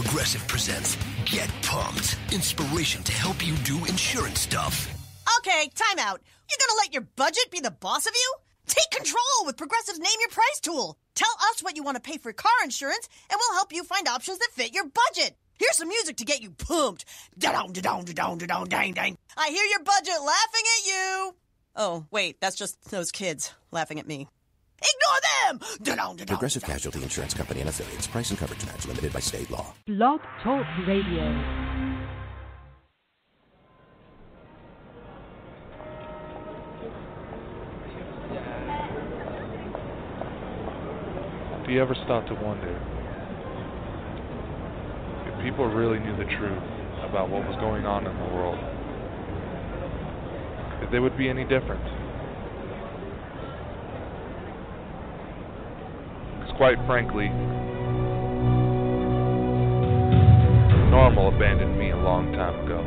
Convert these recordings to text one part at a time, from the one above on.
Progressive presents Get Pumped. Inspiration to help you do insurance stuff. Okay, time out. You're gonna let your budget be the boss of you? Take control with Progressive's Name Your Price tool. Tell us what you want to pay for car insurance, and we'll help you find options that fit your budget. Here's some music to get you pumped. Da-dong, da-dong, da-dong, da-dong, dang, dang. I hear your budget laughing at you. Oh, wait, that's just those kids laughing at me. Ignore them! Da-dong, da-dong, Progressive Casualty Insurance Company and Affiliates. Price and coverage match limited by state law. Blog Talk Radio. Do you ever stop to wonder if people really knew the truth about what was going on in the world, if they would be any different? Because quite frankly, normal abandoned me a long time ago.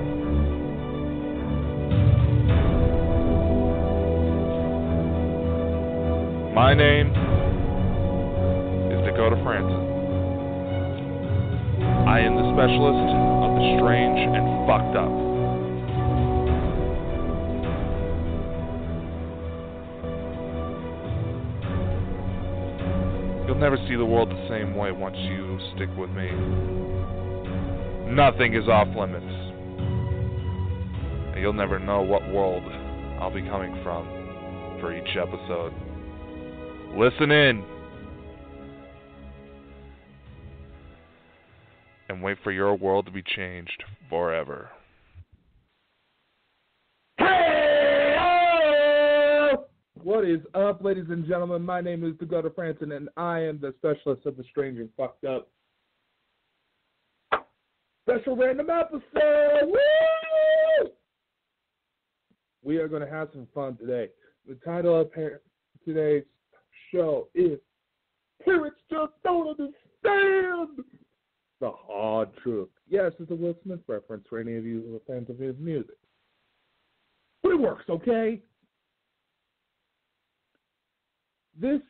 My name Dakota Frandsen. I am the specialist of the strange and fucked up. You'll never see the world the same way once you stick with me. Nothing is off limits. And you'll never know what world I'll be coming from for each episode. Listen in. And wait for your world to be changed forever. Hey! What is up, ladies and gentlemen? My name is Dakota Frandsen, and I am the specialist of the strange and fucked up. Special random episode! Woo! We are going to have some fun today. The title of today's show is Parents Just Don't Understand! The hard truth. Yes, it's a Will Smith reference for any of you who are fans of his music. But it works, okay? This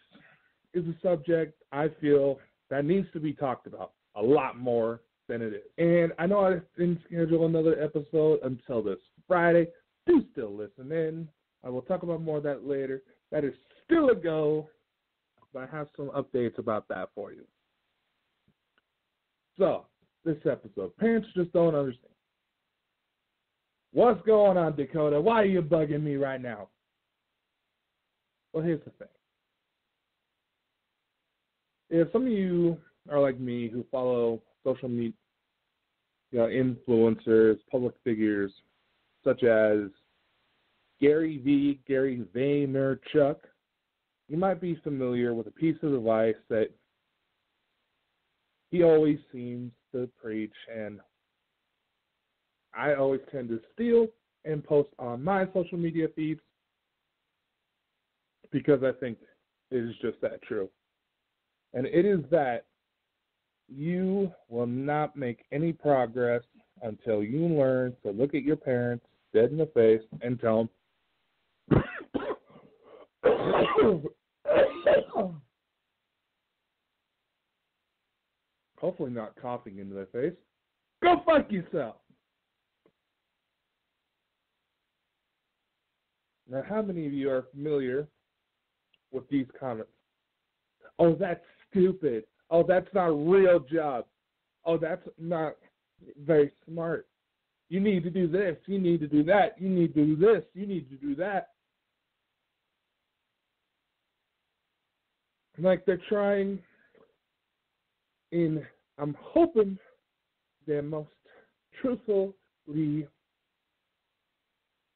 is a subject I feel that needs to be talked about a lot more than it is. And I know I didn't schedule another episode until this Friday. Do still listen in. I will talk about more of that later. That is still a go, but I have some updates about that for you. So, this episode, parents just don't understand. What's going on, Dakota? Why are you bugging me right now? Well, here's the thing. If some of you are like me who follow social media, influencers, public figures, such as Gary Vaynerchuk, you might be familiar with a piece of advice that he always seems to preach, and I always tend to steal and post on my social media feeds because I think it is just that true. And it is that you will not make any progress until you learn to look at your parents dead in the face and tell them, hopefully not coughing into their face, go fuck yourself. Now, how many of you are familiar with these comments? Oh, that's stupid. Oh, that's not a real job. Oh, that's not very smart. You need to do this. You need to do that. You need to do this. You need to do that. Like they're trying in, I'm hoping, their most truthfully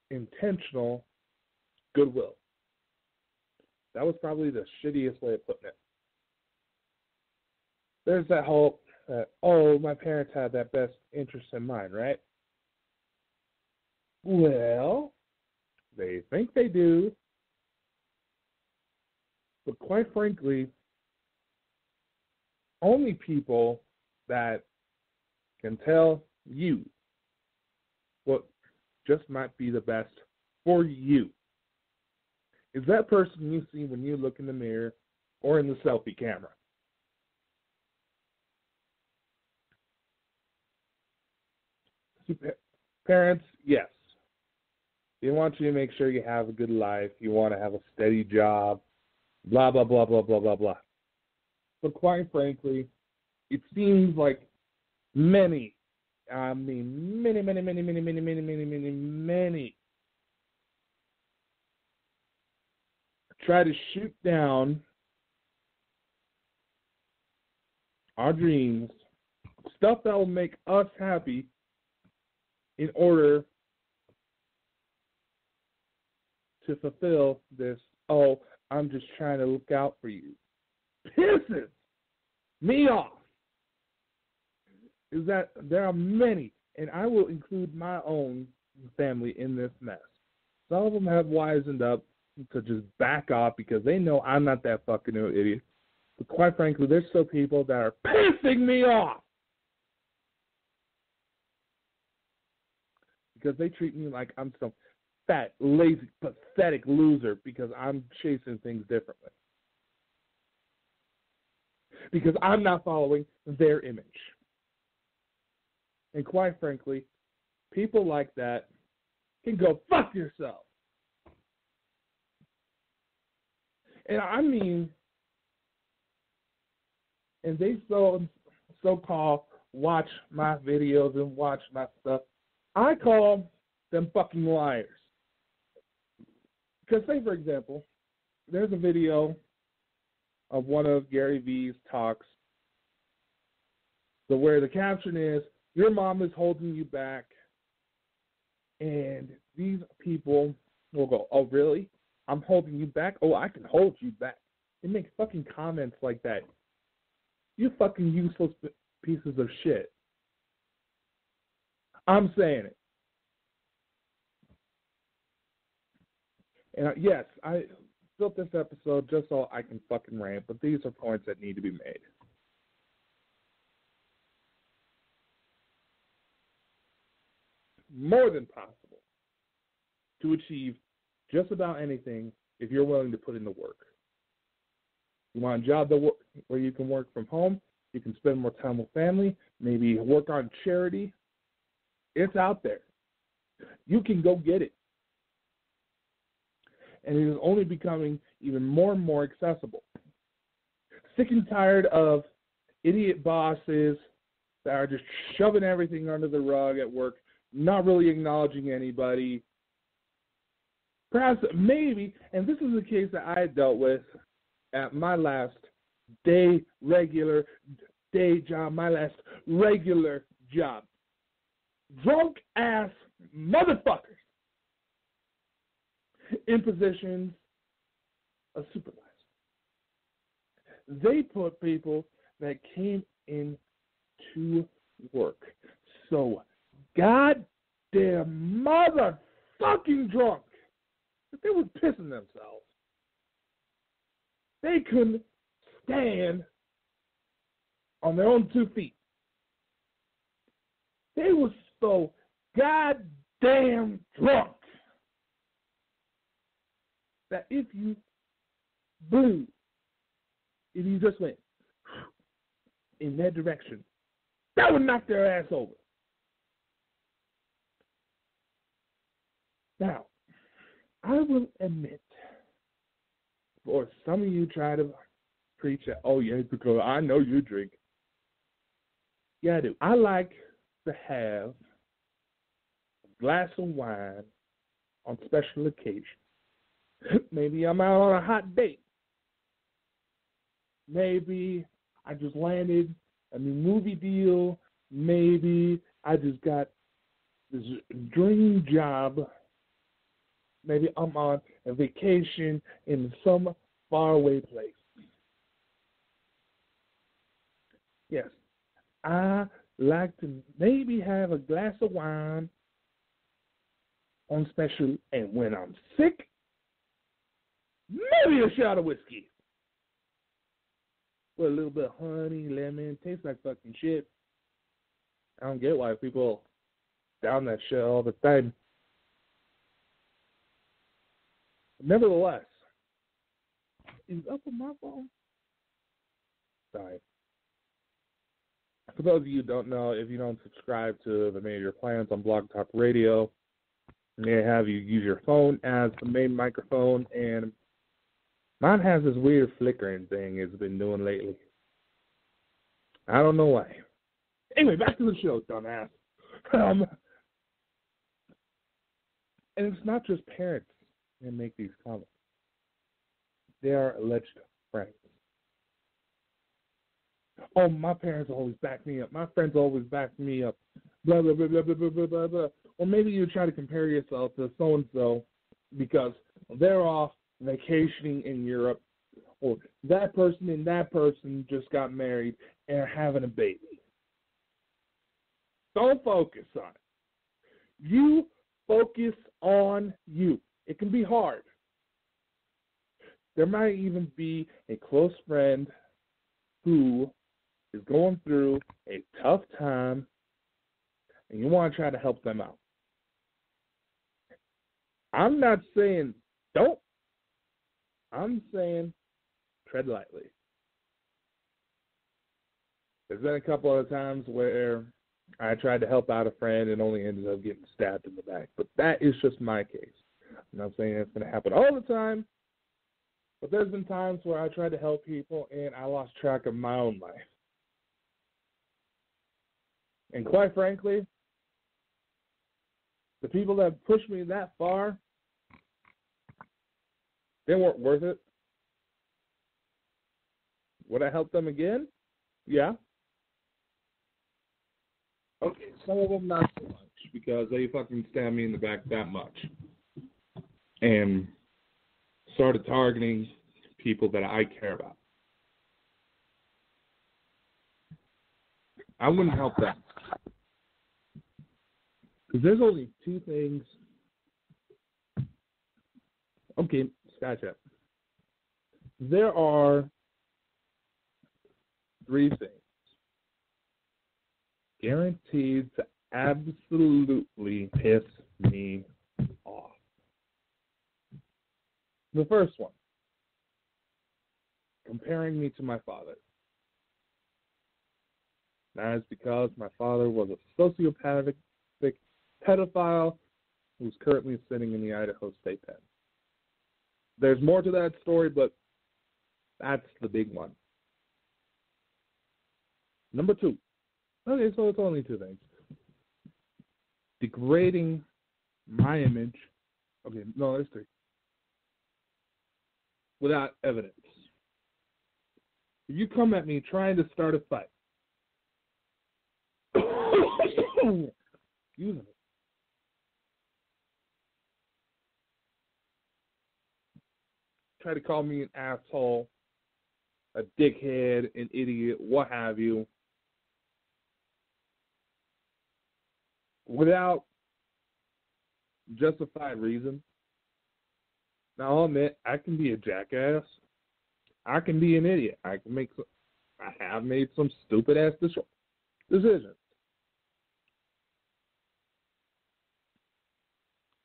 intentional goodwill. That was probably the shittiest way of putting it. There's that hope that, oh, my parents had that best interest in mind, right? Well, they think they do. But quite frankly, only people that can tell you what just might be the best for you is that person you see when you look in the mirror or in the selfie camera. Parents, yes. They want you to make sure you have a good life. You want to have a steady job, blah, blah, blah, blah, blah, blah, blah. But quite frankly, it seems like many try to shoot down our dreams, stuff that will make us happy in order to fulfill this, oh, I'm just trying to look out for you. Pisses me off is that there are many, and I will include my own family in this mess. Some of them have wisened up to just back off because they know I'm not that fucking idiot. But quite frankly, there's still people that are pissing me off because they treat me like I'm some fat, lazy, pathetic loser because I'm chasing things differently. Because I'm not following their image. And quite frankly, people like that can go fuck yourself. And I mean, and they so-called watch my videos and watch my stuff. I call them fucking liars. Because say, for example, there's a video of one of Gary V's talks, so where the caption is, your mom is holding you back, and these people will go, oh, really? I'm holding you back? Oh, I can hold you back. They make fucking comments like that. You fucking useless pieces of shit. I'm saying it. And yes, I built this episode just so I can fucking rant, but these are points that need to be made. More than possible to achieve just about anything if you're willing to put in the work. You want a job where you can work from home, you can spend more time with family, maybe work on charity. It's out there. You can go get it. And it is only becoming even more and more accessible. Sick and tired of idiot bosses that are just shoving everything under the rug at work, not really acknowledging anybody. Perhaps, maybe, and this is the case that I dealt with at my last regular job. Drunk-ass motherfuckers in positions of supervisor. They put people that came in to work so goddamn motherfucking drunk that they were pissing themselves. They couldn't stand on their own 2 feet. They were so goddamn drunk that if you just went in that direction, that would knock their ass over. Now, I will admit, or some of you try to preach that, oh, yeah, because I know you drink. Yeah, I do. I like to have a glass of wine on special occasions. Maybe I'm out on a hot date. Maybe I just landed a new movie deal. Maybe I just got this dream job. Maybe I'm on a vacation in some faraway place. Yes, I like to maybe have a glass of wine on special, and when I'm sick, maybe a shot of whiskey. With a little bit of honey, lemon, tastes like fucking shit. I don't get why people down that shit all the time. Nevertheless, is up on my phone? Sorry. For those of you who don't know, if you don't subscribe to the major plans on Blog Talk Radio, they have you use your phone as the main microphone, and mine has this weird flickering thing it's been doing lately. I don't know why. Anyway, back to the show, dumbass. And it's not just parents that make these comments. They are alleged friends. Oh, my parents always back me up. My friends always back me up. Blah, blah, blah, blah, blah, blah, blah, blah. Or maybe you try to compare yourself to so-and-so because they're off vacationing in Europe, or that person and that person just got married and are having a baby. Don't focus on it. You focus on you. It can be hard. There might even be a close friend who is going through a tough time, and you want to try to help them out. I'm not saying don't. I'm saying tread lightly. There's been a couple of times where I tried to help out a friend and only ended up getting stabbed in the back. But that is just my case. I'm not saying it's going to happen all the time, but there's been times where I tried to help people and I lost track of my own life. And quite frankly, the people that pushed me that far, they weren't worth it. Would I help them again? Yeah. Okay, some of them not so much because they fucking stabbed me in the back that much and started targeting people that I care about. I wouldn't help them. Because there's only two things. Okay, gotcha. There are three things guaranteed to absolutely piss me off. The first one, comparing me to my father. That is because my father was a sociopathic pedophile who's currently sitting in the Idaho State Pen. There's more to that story, but that's the big one. Number two. Okay, so it's only two things. Degrading my image. Okay, no, there's three. Without evidence. If you come at me trying to start a fight, excuse me. Try to call me an asshole, a dickhead, an idiot, what have you, without justified reason. Now, I'll admit, I can be a jackass. I can be an idiot. I have made some stupid-ass decisions.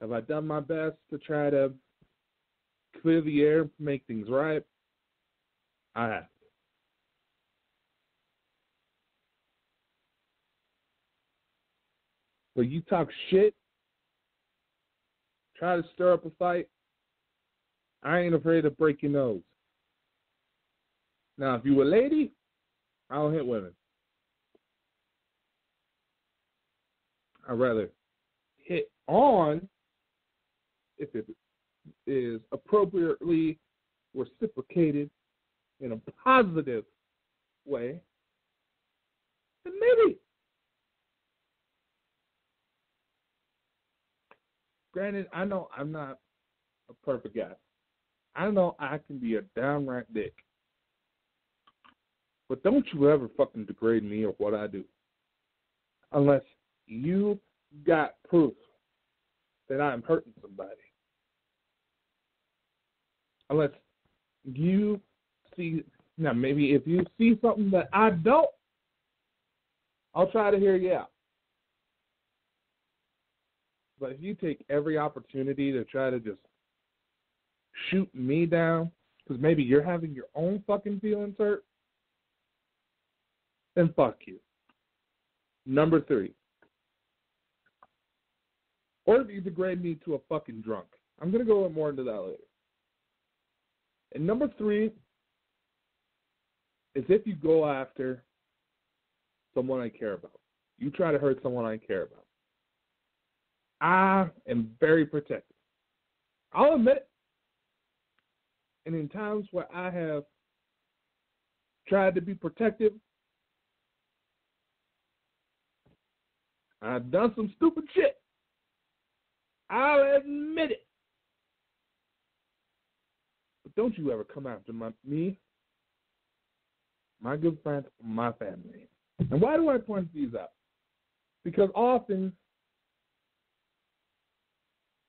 Have I done my best to try to clear the air, make things right? I have. But you talk shit, try to stir up a fight, I ain't afraid to break your nose. Now, if you a lady, I don't hit women. I'd rather hit on if it is appropriately reciprocated in a positive way, then maybe. Granted, I know I'm not a perfect guy. I know I can be a downright dick. But don't you ever fucking degrade me or what I do. Unless you got proof that I'm hurting somebody. Unless you see, now maybe if you see something that I don't, I'll try to hear you out. But if you take every opportunity to try to just shoot me down, because maybe you're having your own fucking feelings hurt, then fuck you. Number 3. Or you degrade me to a fucking drunk. I'm going to go more into that later. And number 3 is if you go after someone I care about. You try to hurt someone I care about. I am very protective. I'll admit it. And in times where I have tried to be protective, I've done some stupid shit. I'll admit it. But don't you ever come after me, my good friends, my family. And why do I point these out? Because often,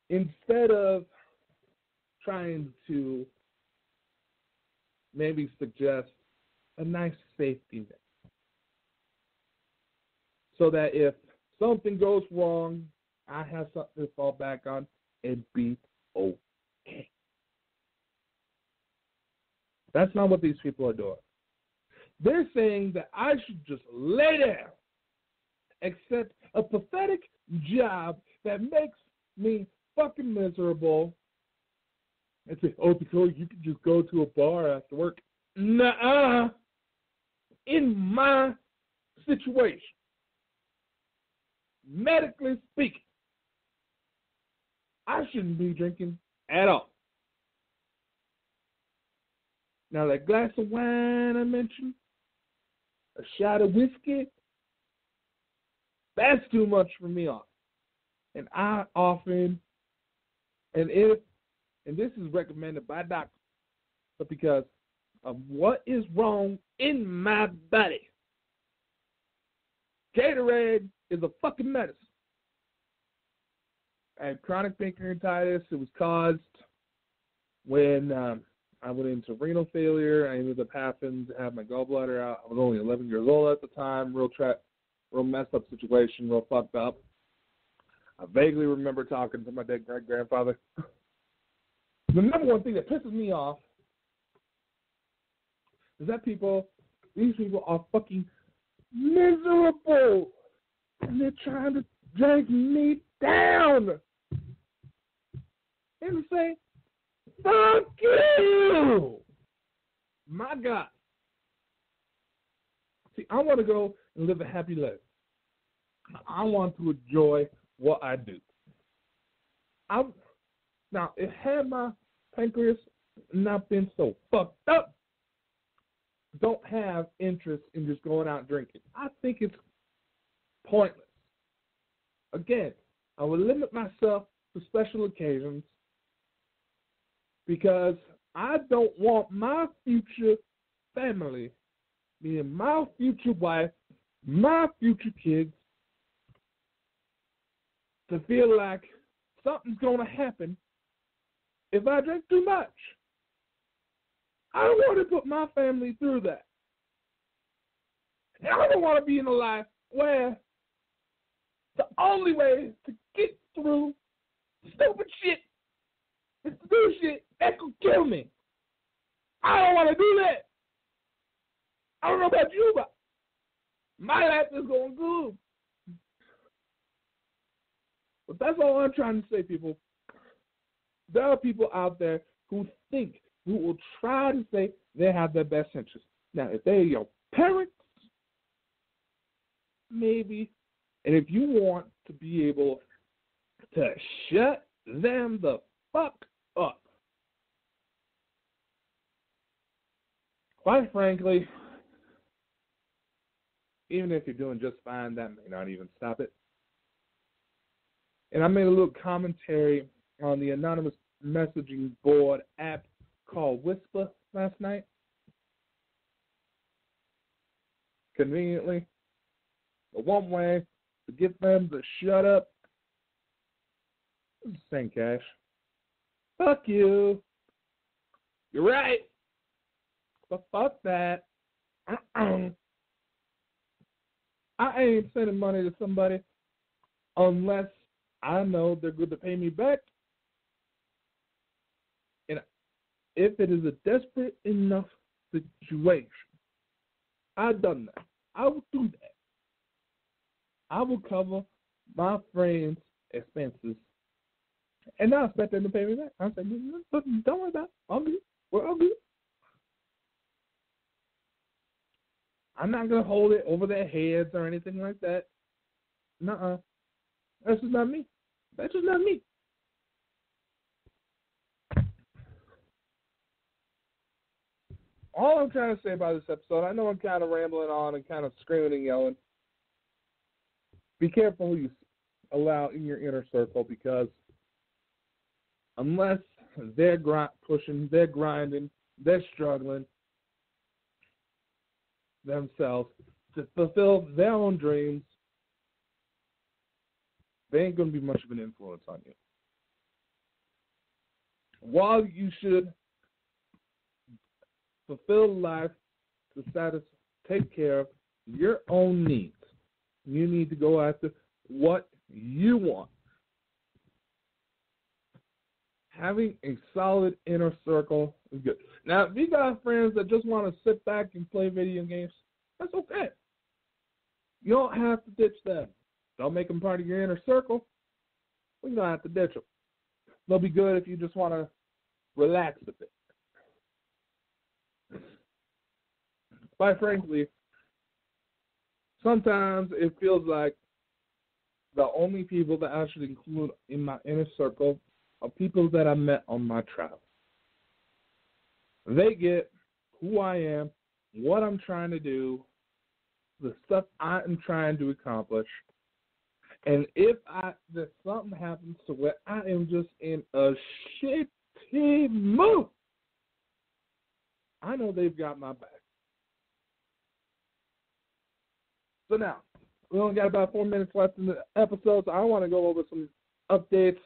instead of trying to maybe suggest a nice safety net, so that if something goes wrong, I have something to fall back on and be okay. That's not what these people are doing. They're saying that I should just lay down, accept a pathetic job that makes me fucking miserable, and say, oh, because you can just go to a bar after work. Nuh-uh. In my situation, medically speaking, I shouldn't be drinking at all. Now, that glass of wine I mentioned, a shot of whiskey, that's too much for me. And I often, and this is recommended by doctors, but because of what is wrong in my body, Gatorade is a fucking medicine. I had chronic pancreatitis. It was caused when I went into renal failure. I ended up having to have my gallbladder out. I was only 11 years old at the time. Real messed up situation, real fucked up. I vaguely remember talking to my dead great-grandfather. The number one thing that pisses me off is that these people are fucking miserable. And they're trying to drag me down. And say, fuck you! My God. See, I want to go and live a happy life. I want to enjoy what I do. Now, if had my pancreas not been so fucked up, don't have interest in just going out drinking. I think it's pointless. Again, I will limit myself to special occasions because I don't want my future family, meaning my future wife, my future kids, to feel like something's going to happen if I drink too much. I don't want to put my family through that. And I don't want to be in a life where the only way to get through stupid shit is to do shit that could kill me. I don't want to do that. I don't know about you, but my life is going good. But that's all I'm trying to say, people. There are people out there who will try to say they have their best interest. Now, if they're your parents, maybe. And if you want to be able to shut them the fuck up, quite frankly, even if you're doing just fine, that may not even stop it. And I made a little commentary on the anonymous messaging board app called Whisper last night. Conveniently, the one way to get them to shut up is St. Cash. Fuck you. You're right. But fuck that. I ain't sending money to somebody unless I know they're good to pay me back. And if it is a desperate enough situation, I've done that. I will do that. I will cover my friends' expenses and not expect them to pay me back. I said, don't worry about it. I'll good. We're all good. I'm not going to hold it over their heads or anything like that. Nuh-uh. That's just not me. That's just not me. All I'm trying to say about this episode, I know I'm kind of rambling on and kind of screaming and yelling. Be careful who you allow in your inner circle, because unless they're pushing, they're grinding, they're struggling themselves to fulfill their own dreams, they ain't going to be much of an influence on you. While you should fulfill life to take care of your own needs, you need to go after what you want. Having a solid inner circle is good. Now, if you got friends that just want to sit back and play video games, that's okay. You don't have to ditch them. Don't make them part of your inner circle. We're going to have to ditch them. They'll be good if you just want to relax a bit. Quite frankly, sometimes it feels like the only people that I should include in my inner circle are people that I met on my travels. They get who I am, what I'm trying to do, the stuff I am trying to accomplish. And if there's something happens to where I am just in a shitty mood, I know they've got my back. So now, we only got about 4 minutes left in the episode, so I want to go over some updates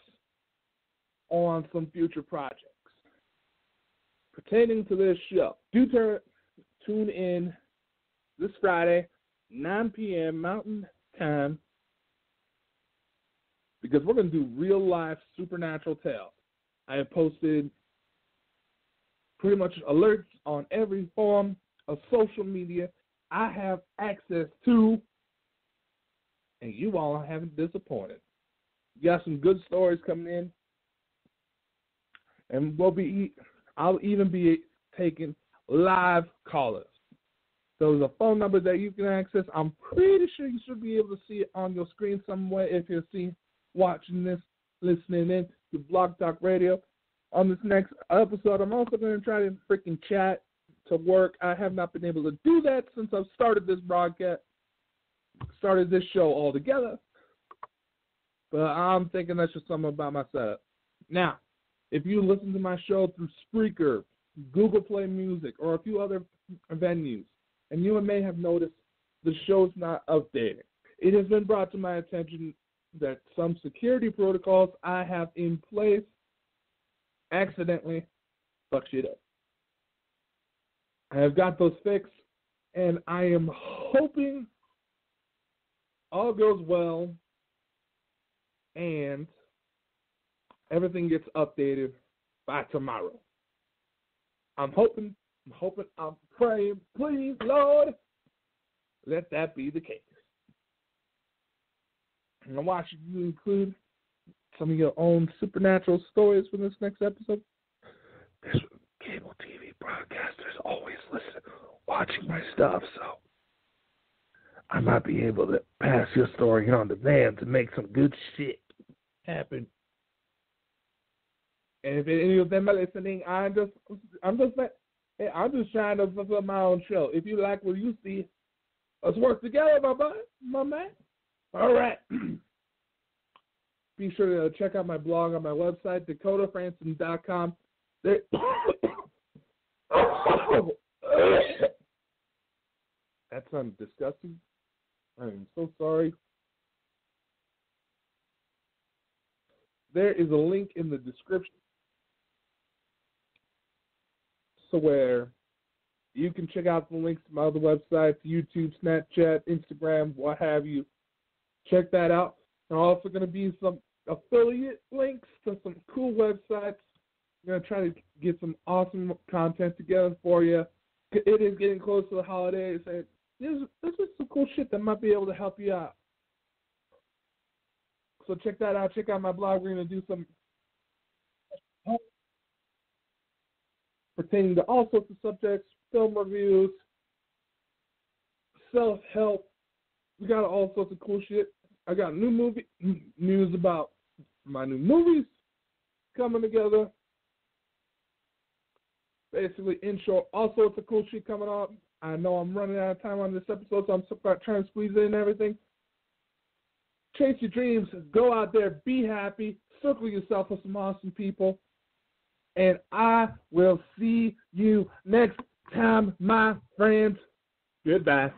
on some future projects pertaining to this show. Do tune in this Friday, 9 p.m. Mountain Time, because we're going to do real-life supernatural tales. I have posted pretty much alerts on every form of social media I have access to, and you all haven't disappointed. You got some good stories coming in, and I'll even be taking live callers. So there's a phone number that you can access. I'm pretty sure you should be able to see it on your screen somewhere if you're watching this, listening in to Blog Talk Radio. On this next episode, I'm also going to try to freaking chat to work. I have not been able to do that since I've started this broadcast, started this show altogether. But I'm thinking that's just something about my setup. Now, if you listen to my show through Spreaker, Google Play Music, or a few other venues, and you may have noticed the show's not updated, it has been brought to my attention that some security protocols I have in place accidentally fuck shit up. I have got those fixed, and I am hoping all goes well and everything gets updated by tomorrow. I'm hoping, I'm praying, please, Lord, let that be the case. And I want you to include some of your own supernatural stories for this next episode. There's cable TV broadcasters always watching my stuff, so I might be able to pass your story on to them to make some good shit happen. And if any of them are listening, I'm just trying to fulfill my own show. If you like what you see, let's work together, my man. All right. Be sure to check out my blog on my website, DakotaFrandsen.com. That sounds disgusting. I am so sorry. There is a link in the description so where you can check out the links to my other websites, YouTube, Snapchat, Instagram, what have you. Check that out. There are also going to be some affiliate links to some cool websites. I'm going to try to get some awesome content together for you. It is getting close to the holidays, and this is some cool shit that might be able to help you out. So check that out. Check out my blog. We're going to do some pertaining to all sorts of subjects, film reviews, self-help. We got all sorts of cool shit. I got new movie news about my new movies coming together. Basically, in short, all sorts of cool shit coming up. I know I'm running out of time on this episode, so I'm trying to squeeze in everything. Chase your dreams. Go out there. Be happy. Circle yourself with some awesome people. And I will see you next time, my friends. Goodbye.